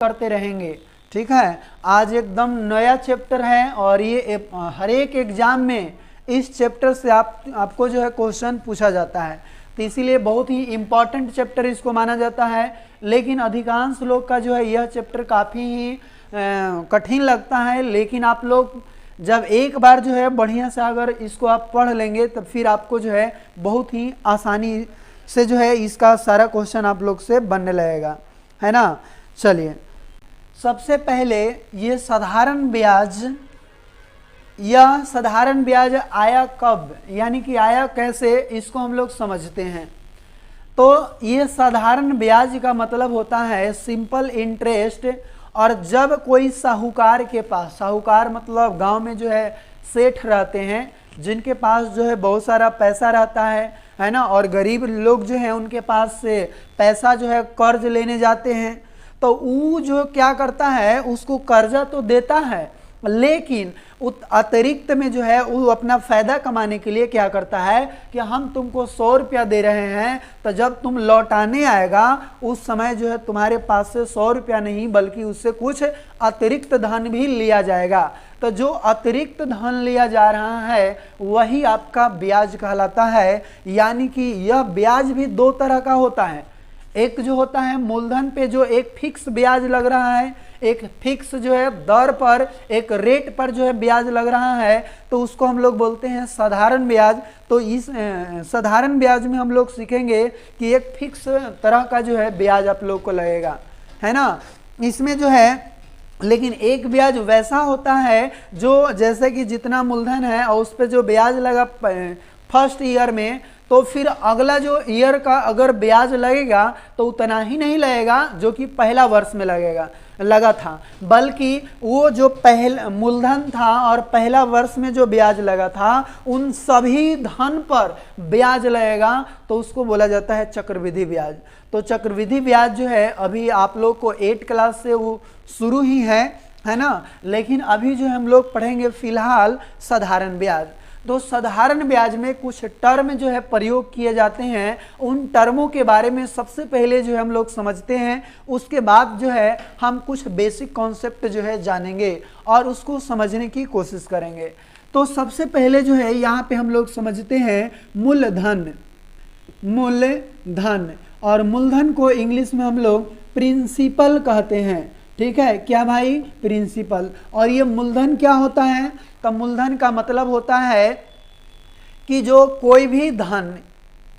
करते रहेंगे। ठीक है, आज एकदम नया चैप्टर है और ये हर एक एग्जाम में इस चैप्टर से आपको जो है क्वेश्चन पूछा जाता है, तो इसीलिए बहुत ही इम्पॉर्टेंट चैप्टर इसको माना जाता है। लेकिन अधिकांश लोग का जो है यह चैप्टर काफ़ी ही कठिन लगता है, लेकिन आप लोग जब एक बार जो है बढ़िया से अगर इसको आप पढ़ लेंगे तब फिर आपको जो है बहुत ही आसानी से जो है इसका सारा क्वेश्चन आप लोग से बनने लगेगा, है ना। चलिए, सबसे पहले ये साधारण ब्याज, यह साधारण ब्याज आया कब, यानी कि आया कैसे, इसको हम लोग समझते हैं। तो ये साधारण ब्याज का मतलब होता है सिंपल इंटरेस्ट। और जब कोई साहूकार के पास, साहूकार मतलब गांव में जो है सेठ रहते हैं, जिनके पास जो है बहुत सारा पैसा रहता है ना, और गरीब लोग जो है उनके पास से पैसा जो है कर्ज लेने जाते हैं, तो वो जो क्या करता है उसको कर्जा तो देता है, लेकिन अतिरिक्त में जो है वो अपना फायदा कमाने के लिए क्या करता है कि हम तुमको 100 रुपया दे रहे हैं, तो जब तुम लौटाने आएगा उस समय जो है तुम्हारे पास से 100 रुपया नहीं बल्कि उससे कुछ अतिरिक्त धन भी लिया जाएगा। तो जो अतिरिक्त धन लिया जा रहा है वही आपका ब्याज कहलाता है। यानी कि यह ब्याज भी दो तरह का होता है। एक जो होता है मूलधन पे जो एक फिक्स ब्याज लग रहा है, एक फिक्स जो है दर पर, एक रेट पर जो है ब्याज लग रहा है, तो उसको हम लोग बोलते हैं साधारण ब्याज। तो इस साधारण ब्याज में हम लोग सीखेंगे कि एक फिक्स तरह का जो है ब्याज आप लोग को लगेगा, है ना। इसमें जो है लेकिन एक ब्याज वैसा होता है जो जैसे कि जितना मूलधन है और उस पर जो ब्याज लगा फर्स्ट ईयर में, तो फिर अगला जो ईयर का अगर ब्याज लगेगा तो उतना ही नहीं लगेगा जो कि पहला वर्ष में लगा था, बल्कि वो जो पहला मूलधन था और पहला वर्ष में जो ब्याज लगा था उन सभी धन पर ब्याज लगेगा, तो उसको बोला जाता है चक्रवृद्धि ब्याज। तो चक्रवृद्धि ब्याज जो है अभी आप लोग को 8 क्लास से वो शुरू ही है ना, लेकिन अभी जो हम लोग पढ़ेंगे फिलहाल साधारण ब्याज। तो साधारण ब्याज में कुछ टर्म जो है प्रयोग किए जाते हैं, उन टर्मों के बारे में सबसे पहले जो है हम लोग समझते हैं, उसके बाद जो है हम कुछ बेसिक कॉन्सेप्ट जो है जानेंगे और उसको समझने की कोशिश करेंगे। तो सबसे पहले जो है यहाँ पे हम लोग समझते हैं मूलधन। मूलधन, और मूलधन को इंग्लिश में हम लोग प्रिंसिपल कहते हैं। ठीक है, क्या भाई, प्रिंसिपल। और ये मूलधन क्या होता है, तो मूलधन का मतलब होता है कि जो कोई भी धन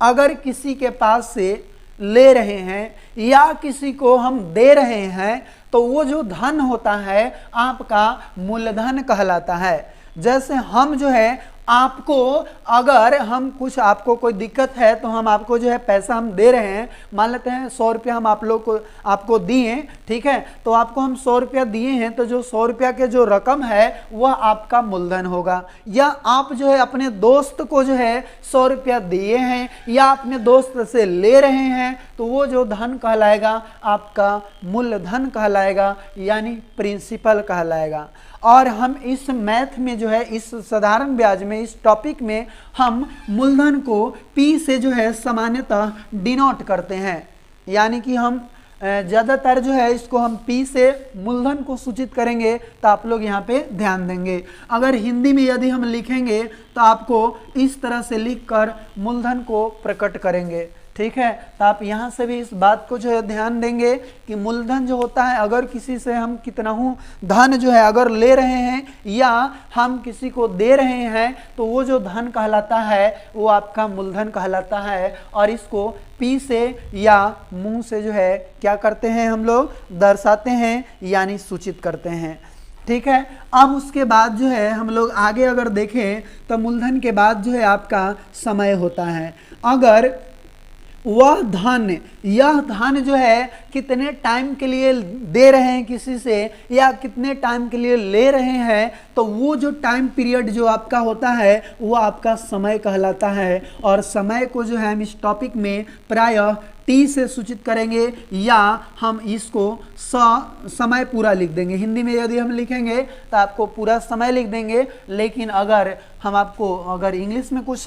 अगर किसी के पास से ले रहे हैं या किसी को हम दे रहे हैं, तो वो जो धन होता है आपका मूलधन कहलाता है। जैसे हम जो है आपको, अगर हम कुछ, आपको कोई दिक्कत है तो हम आपको जो है पैसा हम दे रहे हैं, मान लेते हैं 100 रुपया हम आपको दिए, ठीक है, तो आपको हम 100 रुपया दिए हैं, तो जो 100 रुपया के जो रकम है वह आपका मूलधन होगा। या आप जो है अपने दोस्त को जो है 100 रुपया दिए हैं या अपने दोस्त से ले रहे हैं, तो वो जो धन कहलाएगा आपका मूलधन कहलाएगा, यानी प्रिंसिपल कहलाएगा। और हम इस मैथ में जो है, इस साधारण ब्याज में, इस टॉपिक में हम मूलधन को P से जो है सामान्यतः डिनोट करते हैं। यानी कि हम ज़्यादातर जो है इसको हम P से मूलधन को सूचित करेंगे, तो आप लोग यहाँ पे ध्यान देंगे। अगर हिंदी में यदि हम लिखेंगे तो आपको इस तरह से लिखकर मूलधन को प्रकट करेंगे। ठीक है, तो आप यहाँ से भी इस बात को जो है ध्यान देंगे कि मूलधन जो होता है, अगर किसी से हम कितना धन जो है अगर ले रहे हैं या हम किसी को दे रहे हैं, तो वो जो धन कहलाता है वो आपका मूलधन कहलाता है। और इसको P से या मुंह से जो है क्या करते हैं, हम लोग दर्शाते हैं, यानी सूचित करते हैं। ठीक है, अब उसके बाद जो है हम लोग आगे अगर देखें तो मूलधन के बाद जो है आपका समय होता है। अगर वह धन, यह धन जो है कितने टाइम के लिए दे रहे हैं किसी से या कितने टाइम के लिए ले रहे हैं, तो वो जो टाइम पीरियड जो आपका होता है वो आपका समय कहलाता है। और समय को जो है हम इस टॉपिक में प्रायः टी से सूचित करेंगे या हम इसको समय पूरा लिख देंगे। हिंदी में यदि हम लिखेंगे तो आपको पूरा समय लिख देंगे, लेकिन अगर हम आपको अगर इंग्लिश में कुछ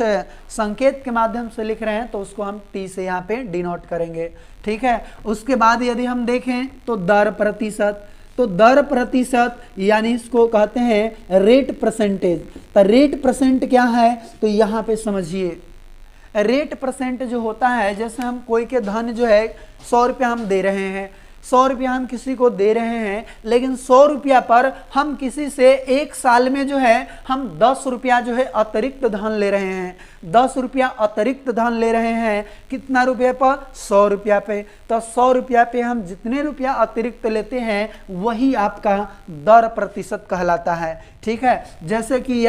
संकेत के माध्यम से लिख रहे हैं तो उसको हम टी से यहाँ पे डिनोट करेंगे। ठीक है, उसके बाद यदि हम देखें तो दर प्रतिशत, तो दर प्रतिशत यानी इसको कहते हैं रेट परसेंटेज। तो रेट परसेंट क्या है, तो यहाँ पे समझिए रेट परसेंट जो होता है, जैसे हम कोई के धन जो है 100 रुपया हम दे रहे हैं, 100 रुपया हम किसी को दे रहे हैं, लेकिन 100 रुपया पर हम किसी से एक साल में जो है हम 10 रुपया जो है अतिरिक्त धन ले रहे हैं। 10 रुपया अतिरिक्त धन ले रहे हैं, कितना रुपये पर, 100 रुपया पे। तो 100 रुपया पे हम जितने रुपया अतिरिक्त लेते हैं वही आपका दर प्रतिशत कहलाता है। ठीक है, जैसे कि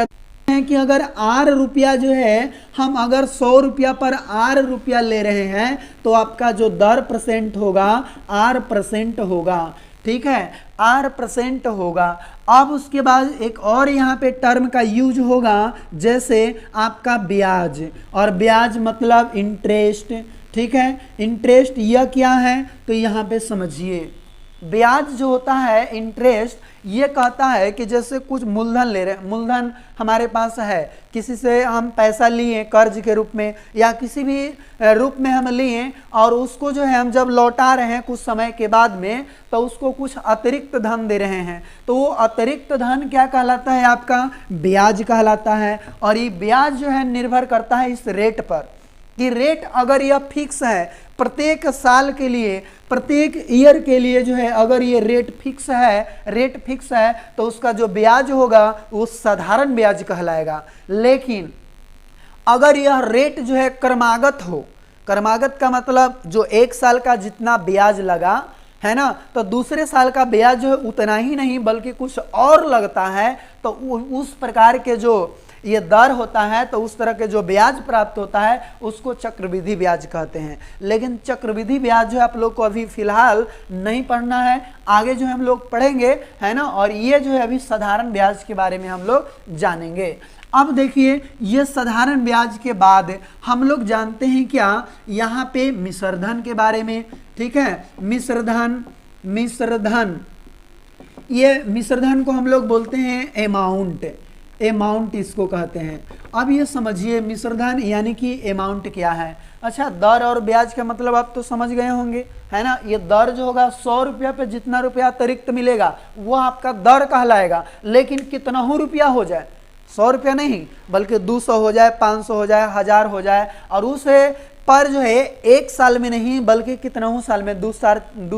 है कि अगर आर रुपया जो है हम अगर 100 रुपया पर आर रुपया ले रहे हैं तो आपका जो दर परसेंट होगा आर परसेंट होगा। ठीक है, आर परसेंट होगा। अब उसके बाद एक और यहाँ पे टर्म का यूज होगा, जैसे आपका ब्याज, और ब्याज मतलब इंटरेस्ट। ठीक है, इंटरेस्ट यह क्या है, तो यहाँ पे समझिए ब्याज जो होता है इंटरेस्ट, ये कहता है कि जैसे कुछ मूलधन ले रहे हैं, मूलधन हमारे पास है, किसी से हम पैसा लिए कर्ज के रूप में या किसी भी रूप में हम लिए, और उसको जो है हम जब लौटा रहे हैं कुछ समय के बाद में तो उसको कुछ अतिरिक्त धन दे रहे हैं, तो वो अतिरिक्त धन क्या कहलाता है, आपका ब्याज कहलाता है। और ये ब्याज जो है निर्भर करता है इस रेट पर, कि रेट अगर यह फिक्स है प्रत्येक साल के लिए, प्रत्येक ईयर के लिए जो है अगर ये रेट फिक्स है तो उसका जो ब्याज होगा वो साधारण ब्याज कहलाएगा। लेकिन अगर यह रेट जो है क्रमागत हो, क्रमागत का मतलब जो एक साल का जितना ब्याज लगा है ना, तो दूसरे साल का ब्याज जो है उतना ही नहीं बल्कि कुछ और लगता है, तो उस प्रकार के जो ये दर होता है, तो उस तरह के जो ब्याज प्राप्त होता है उसको चक्रवृद्धि ब्याज कहते हैं। लेकिन चक्रवृद्धि ब्याज जो है आप लोग को अभी फिलहाल नहीं पढ़ना है, आगे जो हम लोग पढ़ेंगे है ना, और ये जो है अभी साधारण ब्याज के बारे में हम लोग जानेंगे। अब देखिए ये साधारण ब्याज के बाद हम लोग जानते हैं क्या, यहाँ पे मिश्रधन के बारे में। ठीक है, मिश्रधन ये मिश्रधन को हम लोग बोलते हैं अमाउंट इसको कहते हैं। अब ये समझिए मिश्रधन यानी कि अमाउंट क्या है। अच्छा, दर और ब्याज का मतलब आप तो समझ गए होंगे है ना। ये दर जो होगा 100 रुपया पे जितना रुपया अतिरिक्त मिलेगा वो आपका दर कहलाएगा, लेकिन कितना हो रुपया हो जाए, 100 रुपया नहीं बल्कि 200 हो जाए, 500 हो जाए, 1000 हो जाए, और उसे पर जो है एक साल में नहीं बल्कि कितना हो साल में, 2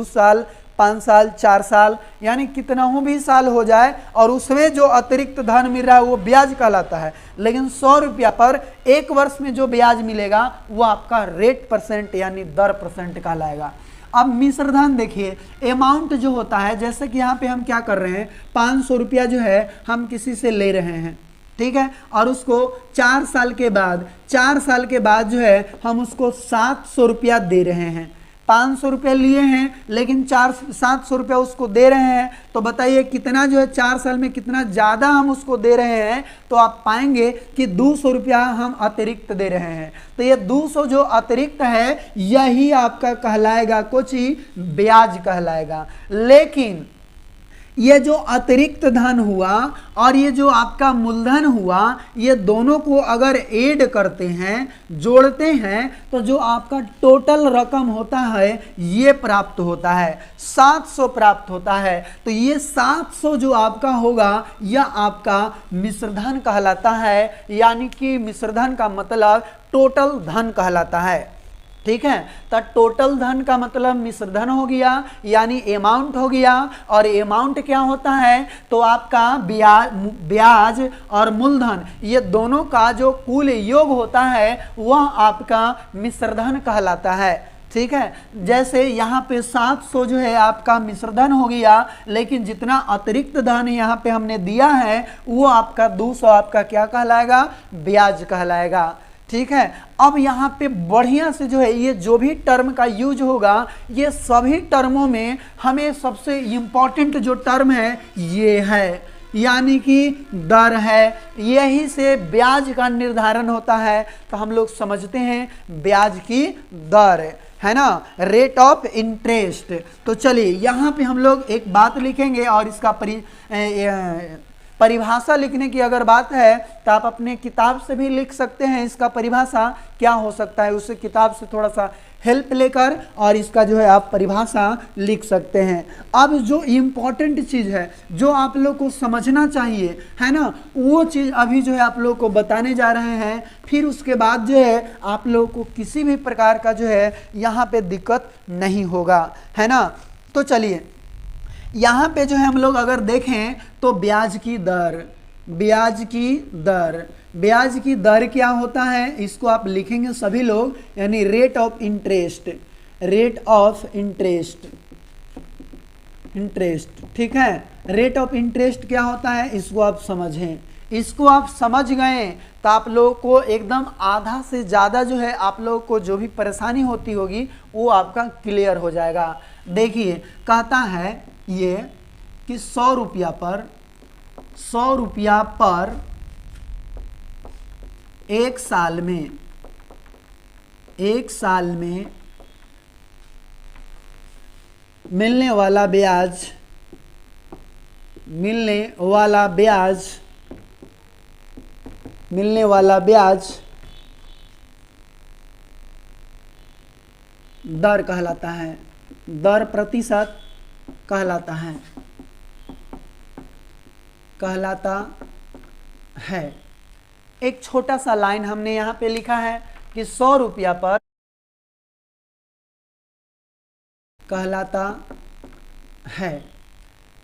साल 5 साल 4 साल यानी कितना हो भी साल हो जाए, और उसमें जो अतिरिक्त धन मिल रहा है वो ब्याज कहलाता है। लेकिन 100 रुपया पर एक वर्ष में जो ब्याज मिलेगा वो आपका रेट परसेंट यानी दर परसेंट कहलाएगा। अब मिश्रधन देखिए, अमाउंट जो होता है, जैसे कि यहाँ पे हम क्या कर रहे हैं, 500 रुपया जो है हम किसी से ले रहे हैं, ठीक है, और उसको 4 साल के बाद जो है हम उसको 700 रुपया दे रहे हैं। 500 रुपया लिए हैं लेकिन 700 रुपया उसको दे रहे हैं, तो बताइए कितना जो है 4 साल में कितना ज़्यादा हम उसको दे रहे हैं, तो आप पाएंगे कि 200 रुपया हम अतिरिक्त दे रहे हैं। तो ये 200 जो अतिरिक्त है यही आपका कहलाएगा कुछ ही ब्याज कहलाएगा। लेकिन ये जो अतिरिक्त धन हुआ और ये जो आपका मूलधन हुआ, ये दोनों को अगर ऐड करते हैं, जोड़ते हैं, तो जो आपका टोटल रकम होता है ये प्राप्त होता है, 700 प्राप्त होता है। तो ये 700 जो आपका होगा यह आपका मिश्रधन कहलाता है, यानी कि मिश्रधन का मतलब टोटल धन कहलाता है। ठीक है, तो टोटल धन का मतलब मिश्रधन हो गया यानी अमाउंट हो गया, और अमाउंट क्या होता है, तो आपका ब्याज और मूलधन ये दोनों का जो कुल योग होता है वह आपका मिश्रधन कहलाता है। ठीक है, जैसे यहाँ पे 700 जो है आपका मिश्रधन हो गया, लेकिन जितना अतिरिक्त धन यहाँ पे हमने दिया है वो आपका 200 आपका क्या कहलाएगा, ब्याज कहलाएगा। ठीक है, अब यहाँ पे बढ़िया से जो है ये जो भी टर्म का यूज होगा, ये सभी टर्मों में हमें सबसे इम्पॉर्टेंट जो टर्म है ये है, यानी कि दर है। यही से ब्याज का निर्धारण होता है। तो हम लोग समझते हैं ब्याज की दर है ना, रेट ऑफ इंटरेस्ट। तो चलिए यहाँ पे हम लोग एक बात लिखेंगे और इसका परिभाषा लिखने की अगर बात है तो आप अपने किताब से भी लिख सकते हैं इसका परिभाषा क्या हो सकता है, उस किताब से थोड़ा सा हेल्प लेकर और इसका जो है आप परिभाषा लिख सकते हैं। अब जो इम्पोर्टेंट चीज़ है जो आप लोग को समझना चाहिए है ना, वो चीज़ अभी जो है आप लोग को बताने जा रहे हैं। फिर उसके बाद जो है आप लोग को किसी भी प्रकार का जो है यहाँ पे दिक्कत नहीं होगा, है ना। तो चलिए यहाँ पे जो है हम लोग अगर देखें तो ब्याज की दर, ब्याज की दर क्या होता है इसको आप लिखेंगे सभी लोग, यानी रेट ऑफ इंटरेस्ट, ठीक है। रेट ऑफ इंटरेस्ट क्या होता है इसको आप समझें, इसको आप समझ गए तो आप लोगों को एकदम आधा से ज़्यादा जो है आप लोगों को जो भी परेशानी होती होगी वो आपका क्लियर हो जाएगा। देखिए कहता है ये कि 100 रुपया पर एक साल में मिलने वाला ब्याज दर कहलाता है, दर प्रतिशत कहलाता है। एक छोटा सा लाइन हमने यहाँ पे लिखा है कि 100 रुपया पर कहलाता है।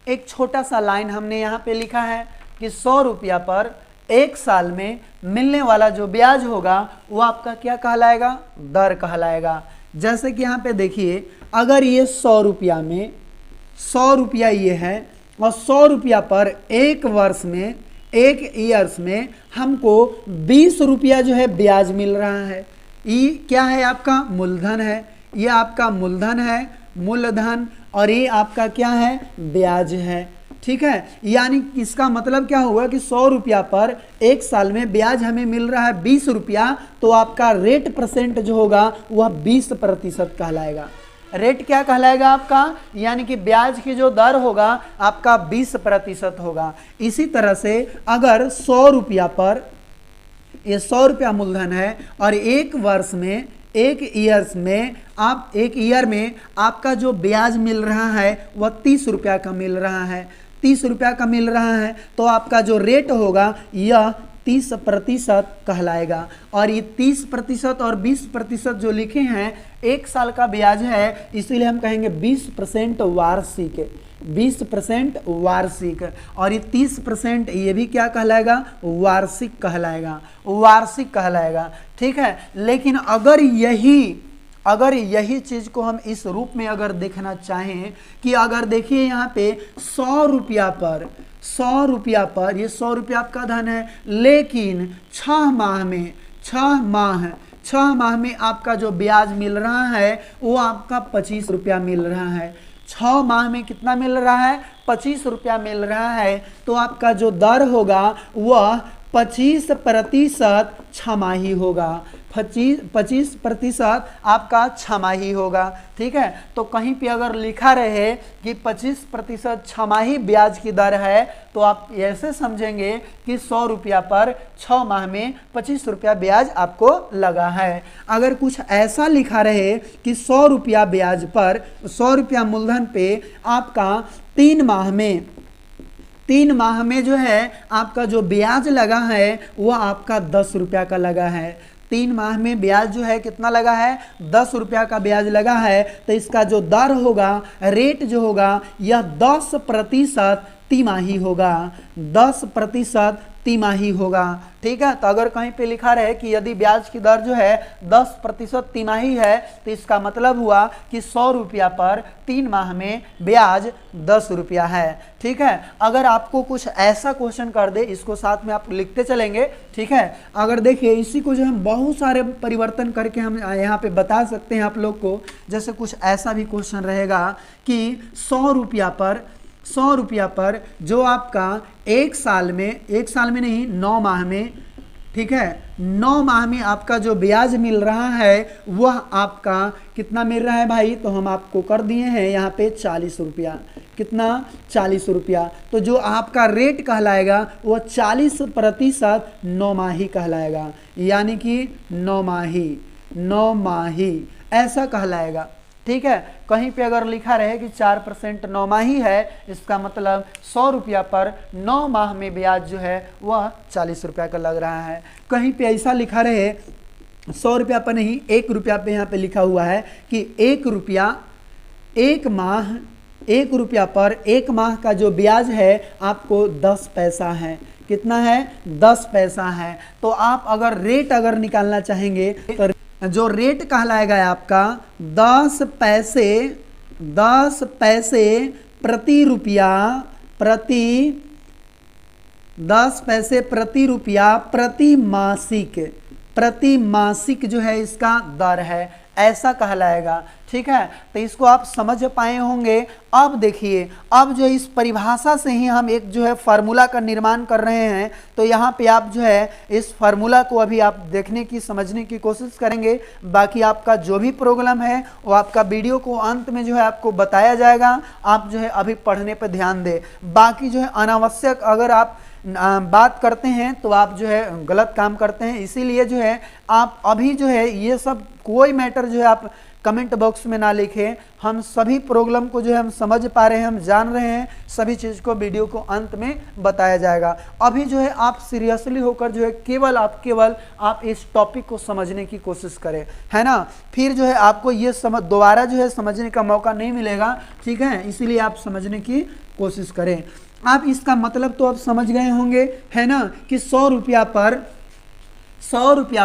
एक छोटा सा लाइन हमने यहाँ पे लिखा है कि 100 रुपया पर एक साल में मिलने वाला जो ब्याज होगा वो आपका क्या कहलाएगा, दर कहलाएगा। जैसे कि यहाँ पे देखिए अगर ये 100 रुपया में 100 रुपया ये है और 100 रुपया पर एक वर्ष में, एक ईयर्स में हमको 20 रुपया जो है ब्याज मिल रहा है। ये क्या है, आपका मूलधन है, ये आपका मूलधन है, मूलधन, और ये आपका क्या है, ब्याज है, ठीक है। यानी इसका मतलब क्या हुआ कि 100 रुपया पर एक साल में ब्याज हमें मिल रहा है 20 रुपया, तो आपका रेट परसेंट जो होगा वह 20% कहलाएगा। रेट क्या कहलाएगा आपका, यानी कि ब्याज की जो दर होगा आपका 20% होगा। इसी तरह से अगर 100 रुपया पर, ये 100 रुपया मूलधन है और एक वर्ष में, एक ईयर्स में, आप एक ईयर में आपका जो ब्याज मिल रहा है वह 30 रुपया का मिल रहा है, 30 रुपया का मिल रहा है, तो आपका जो रेट होगा यह 30% कहलाएगा। और ये 30% और 20% जो लिखे हैं एक साल का ब्याज है, इसीलिए हम कहेंगे 20% वार्षिक, 20% वार्षिक, और ये 30% ये भी क्या कहलाएगा, वार्षिक कहलाएगा, वार्षिक कहलाएगा, ठीक है। लेकिन अगर यही चीज को हम इस रूप में अगर देखना चाहें कि अगर देखिए यहाँ पे 100 रुपया पर, 100 रुपया पर, ये 100 रुपया आपका धन है, लेकिन 6 माह में आपका जो ब्याज मिल रहा है वो आपका 25 रुपया मिल रहा है। 6 माह में कितना मिल रहा है, 25 रुपया मिल रहा है, तो आपका जो दर होगा वह 25% छमाही होगा, 25% आपका छमाही होगा, ठीक है। तो कहीं पे अगर लिखा रहे कि 25% छमाही ब्याज की दर है तो आप ऐसे समझेंगे कि 100 रुपया पर 6 माह में 25 रुपया ब्याज आपको लगा है। अगर कुछ ऐसा लिखा रहे कि 100 रुपया ब्याज पर, 100 रुपया मूलधन पे आपका 3 माह में जो है आपका जो ब्याज लगा है वो आपका 10 रुपया का लगा है। 3 माह में ब्याज जो है कितना लगा है, 10 रुपया का ब्याज लगा है, तो इसका जो दर होगा, रेट जो होगा, यह 10% तिमाही होगा, 10% तिमाही होगा, ठीक है। तो अगर कहीं पे लिखा रहे कि यदि ब्याज की दर जो है 10% तिमाही है, तो इसका मतलब हुआ कि 100 रुपया पर 3 माह में ब्याज 10 रुपया है, ठीक है। अगर आपको कुछ ऐसा क्वेश्चन कर दे, इसको साथ में आप लिखते चलेंगे, ठीक है। अगर देखिए इसी को जो हम बहुत सारे परिवर्तन करके हम यहाँ पे बता सकते हैं आप लोग को। जैसे कुछ ऐसा भी क्वेश्चन रहेगा कि 100 रुपया पर जो आपका एक साल में नहीं 9 माह में ठीक है, 9 माह में आपका जो ब्याज मिल रहा है वह आपका कितना मिल रहा है भाई, तो हम आपको कर दिए हैं यहाँ पे 40 रुपया। कितना, 40 रुपया। तो जो आपका रेट कहलाएगा वह 40% 9 माही कहलाएगा, यानी कि 9 माही ऐसा कहलाएगा। ठीक है, कहीं पे अगर लिखा रहे कि 4% 9 माही है, इसका मतलब 100 रुपया पर 9 माह में ब्याज जो है वह 40 रुपया का लग रहा है। कहीं पे ऐसा लिखा रहे 100 रुपया पर नहीं, 1 रुपया पे यहाँ पे लिखा हुआ है कि 1 रुपया 1 माह, 1 रुपया पर 1 माह का जो ब्याज है आपको 10 पैसा है। कितना है, 10 पैसा है। तो आप अगर रेट अगर निकालना चाहेंगे तो जो रेट कहलाएगा आपका 10 पैसे प्रति रुपया, 10 पैसे प्रति रुपया प्रति मासिक जो है इसका दर है, ऐसा कहलाएगा। ठीक है, तो इसको आप समझ पाए होंगे। अब देखिए, अब जो इस परिभाषा से ही हम एक जो है फार्मूला का निर्माण कर रहे हैं, तो यहाँ पे आप जो है इस फार्मूला को अभी आप देखने की, समझने की कोशिश करेंगे। बाकी आपका जो भी प्रॉब्लम है वो आपका वीडियो को अंत में जो है आपको बताया जाएगा। आप जो है अभी पढ़ने पर ध्यान दें। बाकी जो है अनावश्यक अगर आप बात करते हैं तो आप जो है गलत काम करते हैं। इसीलिए जो है आप अभी जो है ये सब कोई मैटर जो है आप कमेंट बॉक्स में ना लिखें। हम सभी प्रॉब्लम को जो है हम समझ पा रहे हैं, हम जान रहे हैं, सभी चीज़ को वीडियो को अंत में बताया जाएगा। अभी जो है आप सीरियसली होकर जो है केवल आप इस टॉपिक को समझने की कोशिश करें, है ना। फिर जो है आपको ये दोबारा जो है समझने का मौका नहीं मिलेगा। ठीक है, इसीलिए आप समझने की कोशिश करें। आप इसका मतलब तो आप समझ गए होंगे, है ना, कि 100 रुपया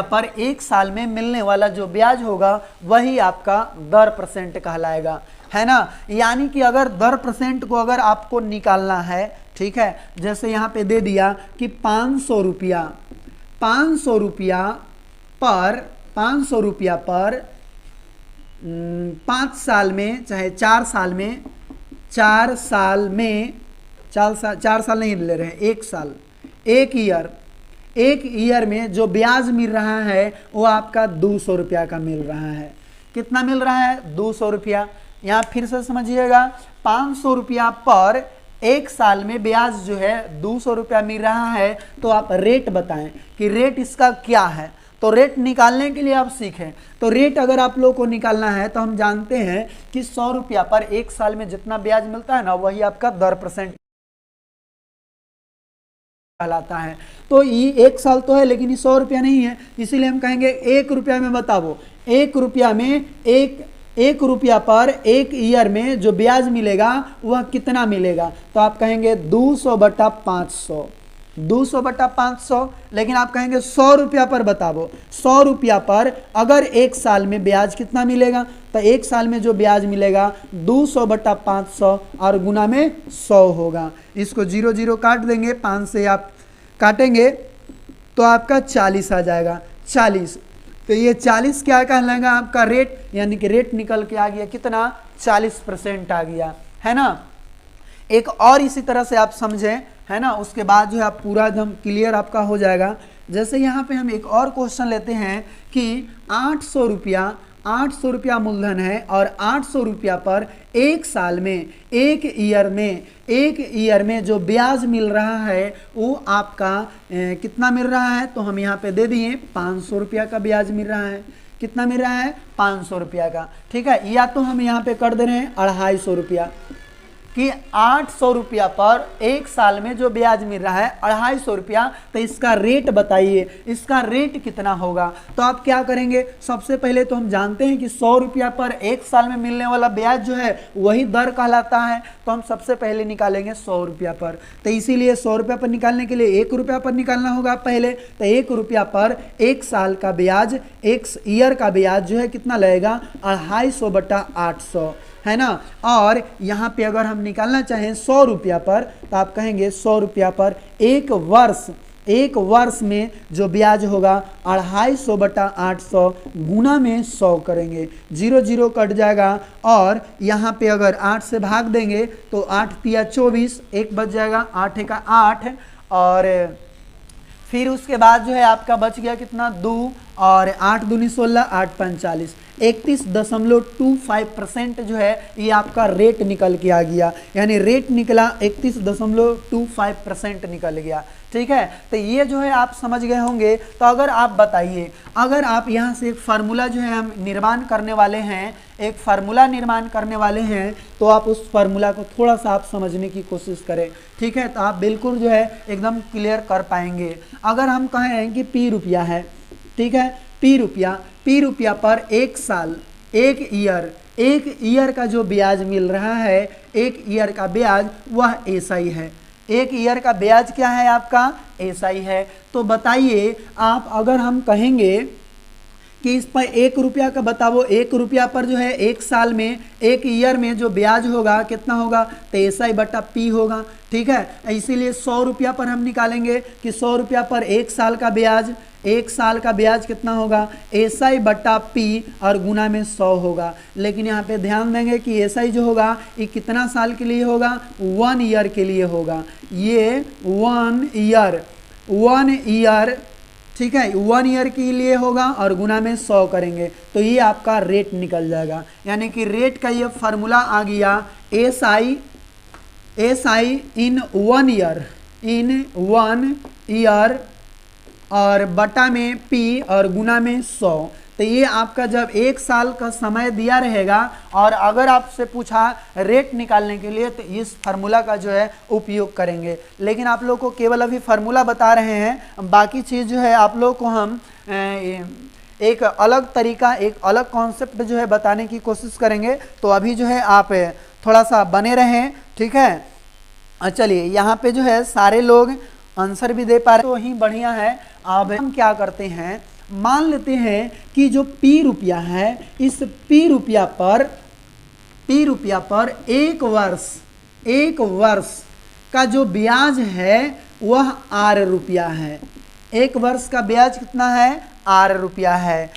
पर 1 साल में मिलने वाला जो ब्याज होगा वही आपका दर % कहलाएगा, है ना। यानी कि अगर दर % को अगर आपको निकालना है, ठीक है, जैसे यहाँ पे दे दिया कि 500 रुपया पर 5 साल में, चाहे 4 साल में, 4 साल नहीं ले रहे हैं, 1 साल, 1 ईयर में जो ब्याज मिल रहा है वो आपका 200 रुपया का मिल रहा है। कितना मिल रहा है, 200 रुपया। यहाँ फिर से समझिएगा, 500 रुपया पर 1 साल में ब्याज जो है 200 रुपया मिल रहा है। तो आप रेट बताएं कि रेट इसका क्या है। तो रेट निकालने के लिए आप सीखें। तो रेट अगर आप लोगों को निकालना है तो हम जानते हैं कि 100 रुपया पर 1 साल में जितना ब्याज मिलता है ना, वही आपका दर % कहलाता है। तो ये 1 साल तो है, लेकिन ये 100 रुपया नहीं है, इसीलिए हम कहेंगे 1 रुपया में बताओ। 1 रुपया में 1 रुपया पर 1 ईयर में जो ब्याज मिलेगा वह कितना मिलेगा। तो आप कहेंगे 200/500, 200/500। लेकिन आप कहेंगे 100 रुपया पर बताओ, 100 रुपया पर अगर 1 साल में ब्याज कितना मिलेगा, तो 1 साल में जो ब्याज मिलेगा 200/500 और गुना में 100 होगा। इसको 0 0 काट देंगे, 5 से आप काटेंगे तो आपका 40 आ जाएगा, 40। तो ये 40 क्या कहलाएगा, आपका रेट, यानी कि रेट निकल के आ गया कितना, 40% आ गया, है ना। एक और इसी तरह से आप समझें, है ना, उसके बाद जो है आप पूरा एकदम क्लियर आपका हो जाएगा। जैसे यहाँ पे हम एक और क्वेश्चन लेते हैं कि 800 रुपया मूलधन है और 800 रुपया पर 1 साल में, 1 ईयर में जो ब्याज मिल रहा है वो आपका कितना मिल रहा है। तो हम यहाँ पे दे दिए 500 रुपया का ब्याज मिल रहा है। कितना मिल रहा है, 500 रुपया का। ठीक है, या तो हम यहाँ पे कर दे रहे हैं 250 रुपया, कि 800 रुपया पर 1 साल में जो ब्याज मिल रहा है 250 रुपया। तो इसका रेट बताइए, इसका रेट कितना होगा। तो आप क्या करेंगे, सबसे पहले तो हम जानते हैं कि 100 रुपया पर 1 साल में मिलने वाला ब्याज जो है वही दर कहलाता है। तो हम सबसे पहले निकालेंगे 100 रुपया पर। तो इसीलिए 100 रुपया पर निकालने के लिए 1 रुपया पर निकालना होगा पहले। तो 1 रुपया पर 1 साल का ब्याज, 1 ईयर का ब्याज जो है कितना लगेगा, 250/800, है ना। और यहाँ पे अगर हम निकालना चाहें 100 रुपया पर, तो आप कहेंगे 100 रुपया पर 1 वर्ष में जो ब्याज होगा 250/800 गुना में 100 करेंगे, 0 0 कट जाएगा। और यहाँ पे अगर 8 से भाग देंगे तो 8 तिया 24, 1 बच जाएगा, 8 का 8 और फिर उसके बाद जो है आपका बच गया कितना 2 और 8 दूनी 16 8 45 31.25% जो है ये आपका रेट निकल के आ गया, यानी रेट निकला 31.25% निकल गया। ठीक है, तो ये जो है आप समझ गए होंगे। तो अगर आप बताइए, अगर आप यहाँ से एक फार्मूला जो है हम निर्माण करने वाले हैं, एक फार्मूला निर्माण करने वाले हैं, तो आप उस फार्मूला को थोड़ा सा आप समझने की कोशिश करें। ठीक है, तो आप बिल्कुल जो है एकदम क्लियर कर पाएंगे। अगर हम कहें कि P रुपया है, ठीक है, P रुपया पर एक साल, एक ईयर का जो ब्याज मिल रहा है, एक ईयर का ब्याज वह ऐसा ही है। एक ईयर का ब्याज क्या है आपका, ऐसा ही है। तो बताइए आप, अगर हम कहेंगे कि इस पर 1 रुपया का बताओ, 1 रुपया पर जो है एक साल में, एक ईयर में जो ब्याज होगा कितना होगा, तो SI बटा P होगा। ठीक है, इसीलिए 100 रुपया पर हम निकालेंगे कि 100 रुपया पर एक साल का ब्याज, एक साल का ब्याज कितना होगा, SI बटा P और गुना में 100 होगा। लेकिन यहाँ पे ध्यान देंगे कि SI जो होगा ये कितना साल के लिए होगा, 1 ईयर के लिए होगा। ये 1 ईयर, ठीक है, 1 ईयर के लिए होगा और गुना में 100 करेंगे तो ये आपका रेट निकल जाएगा। यानी कि रेट का ये फार्मूला आ गया SI इन 1 ईयर और बटा में P और गुना में 100। तो ये आपका जब एक साल का समय दिया रहेगा और अगर आपसे पूछा रेट निकालने के लिए, तो इस फार्मूला का जो है उपयोग करेंगे। लेकिन आप लोग को केवल अभी फार्मूला बता रहे हैं, बाकी चीज़ जो है आप लोग को हम एक अलग तरीका, एक अलग कॉन्सेप्ट जो है बताने की कोशिश करेंगे। तो अभी जो है आप थोड़ा सा बने रहें। ठीक है, चलिए यहाँ पे जो है सारे लोग आंसर भी दे पा रहे, तो ही बढ़िया है। अब हम क्या करते हैं, मान लेते हैं कि जो P रुपया है, इस P रुपया पर एक वर्ष का जो ब्याज है वह R रुपया है। एक वर्ष का ब्याज कितना है, R रुपया है,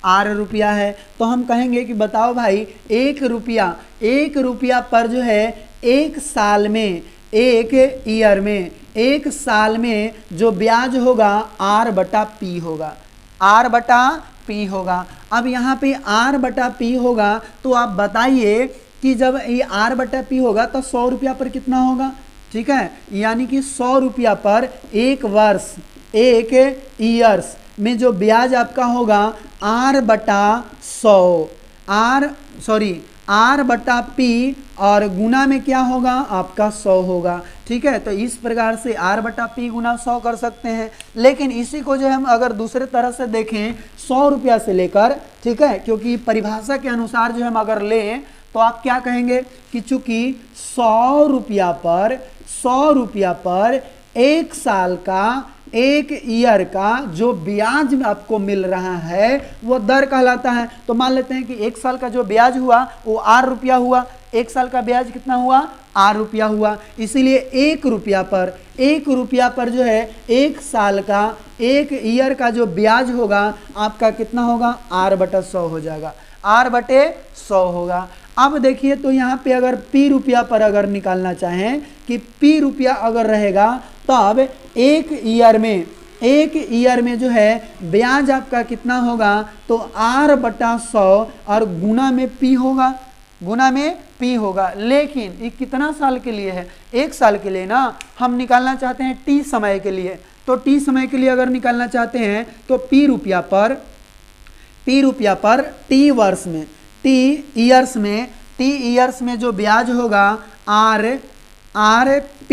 R रुपया है। तो हम कहेंगे कि बताओ भाई, एक रुपया पर जो है एक साल में, एक ईयर में, एक साल में जो ब्याज होगा R बटा P होगा, R बटा P होगा। अब यहाँ पे R बटा P होगा, तो आप बताइए कि जब ये R बटा P होगा तो 100 रुपया पर कितना होगा। ठीक है, यानी कि 100 रुपया पर एक वर्ष, एक ईयर्स में जो ब्याज आपका होगा R बटा 100, R बटा P और गुना में क्या होगा आपका 100 होगा। ठीक है, तो इस प्रकार से R बटा P गुना 100 कर सकते हैं। लेकिन इसी को जो हम अगर दूसरे तरह से देखें, 100 रुपया से लेकर, ठीक है, क्योंकि परिभाषा के अनुसार जो हम अगर लें तो आप क्या कहेंगे कि चूंकि 100 रुपया पर एक साल का, एक ईयर का जो ब्याज आपको मिल रहा है वो दर कहलाता है। तो मान लेते हैं कि एक साल का जो ब्याज हुआ वो R रुपया हुआ, एक साल का ब्याज कितना हुआ, R रुपया हुआ। इसीलिए एक रुपया पर जो है एक साल का, एक ईयर का जो ब्याज होगा आपका कितना होगा, R बटा 100 हो जाएगा, R बटे 100 होगा। अब देखिए, तो यहाँ पे अगर P रुपया पर अगर निकालना चाहें कि P रुपया अगर रहेगा, तब एक ईयर में जो है ब्याज आपका कितना होगा, तो R बटा 100 और गुना में P होगा। लेकिन ये कितना साल के लिए है, एक साल के लिए ना। हम निकालना चाहते हैं T समय के लिए, तो T समय के लिए अगर निकालना चाहते हैं तो P रुपया पर T वर्ष में, T ईयर्स में जो ब्याज होगा R P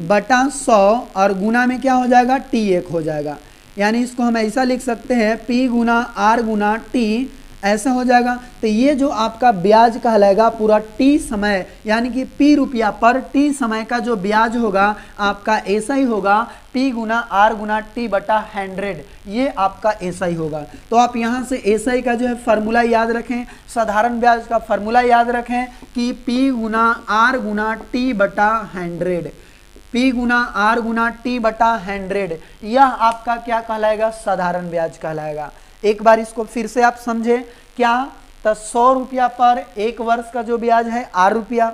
बटा 100 और गुना में क्या हो जाएगा, T1 हो जाएगा। यानी इसको हम ऐसा लिख सकते हैं P गुना R गुना T, ऐसा हो जाएगा। तो ये जो आपका ब्याज कहलाएगा पूरा T समय, यानी कि P रुपया पर T समय का जो ब्याज होगा आपका ऐसा ही होगा, P गुना R गुना T बटा 100, ये आपका ऐसा ही होगा। तो आप यहाँ से ऐसा ही का जो है फार्मूला याद रखें, साधारण ब्याज का फार्मूला याद रखें कि P गुना R गुना T बटा 100, P गुना R गुना T बटा 100, यह आपका क्या कहलाएगा, साधारण ब्याज कहलाएगा। एक बार इसको फिर से आप समझे क्या, तो 100 रुपया पर एक वर्ष का जो ब्याज है R रुपया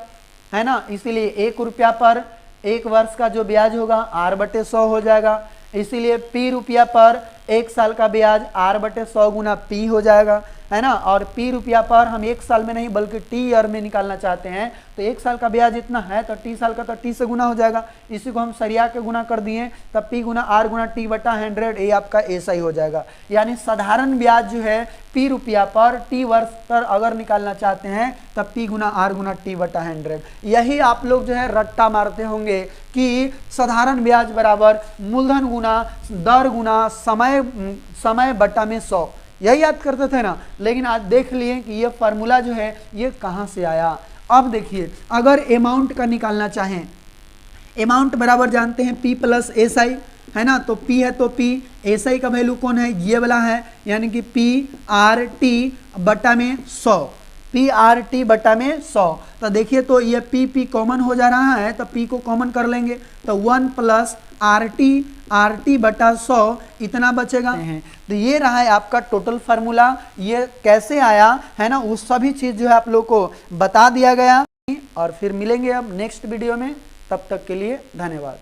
है ना, इसीलिए 1 रुपया पर 1 वर्ष का जो ब्याज होगा r/100 हो जाएगा। इसीलिए p रुपया पर 1 साल का ब्याज r/100 गुना p हो जाएगा, है ना। और p रुपया पर हम 1 साल में नहीं बल्कि t ईयर में निकालना चाहते हैं, तो 1 साल का ब्याज इतना है तो t साल का तो t से गुना हो जाएगा। इसी को हम सरिया के गुना कर दिए, तब p गुना r गुना t बटा 100, ये आपका ऐसा ही हो जाएगा। यानी साधारण ब्याज जो है p रुपया पर t वर्ष पर अगर निकालना चाहते हैं तब p गुना r गुना t बटा 100। यही आप लोग जो है रट्टा मारते होंगे कि साधारण ब्याज बराबर मूलधन गुना दर गुना समय बटा में 100, यही याद करते थे ना। लेकिन आज देख लिए कि ये फार्मूला जो है ये कहाँ से आया। अब देखिए, अगर अमाउंट का निकालना चाहें, अमाउंट बराबर जानते हैं p प्लस एस आई, है ना। तो p है तो p, एस आई का वैल्यू कौन है, ये वाला है, यानी कि p/t बटा में 100, p/t बटा में 100। तो देखिए तो ये p कॉमन हो जा रहा है, तो p को कॉमन कर लेंगे तो 1 प्लस RT बटा 100 इतना बचेगा। तो ये रहा है आपका टोटल फार्मूला। ये कैसे आया है ना, वो सभी चीज़ जो है आप लोग को बता दिया गया। और फिर मिलेंगे अब नेक्स्ट वीडियो में, तब तक के लिए धन्यवाद।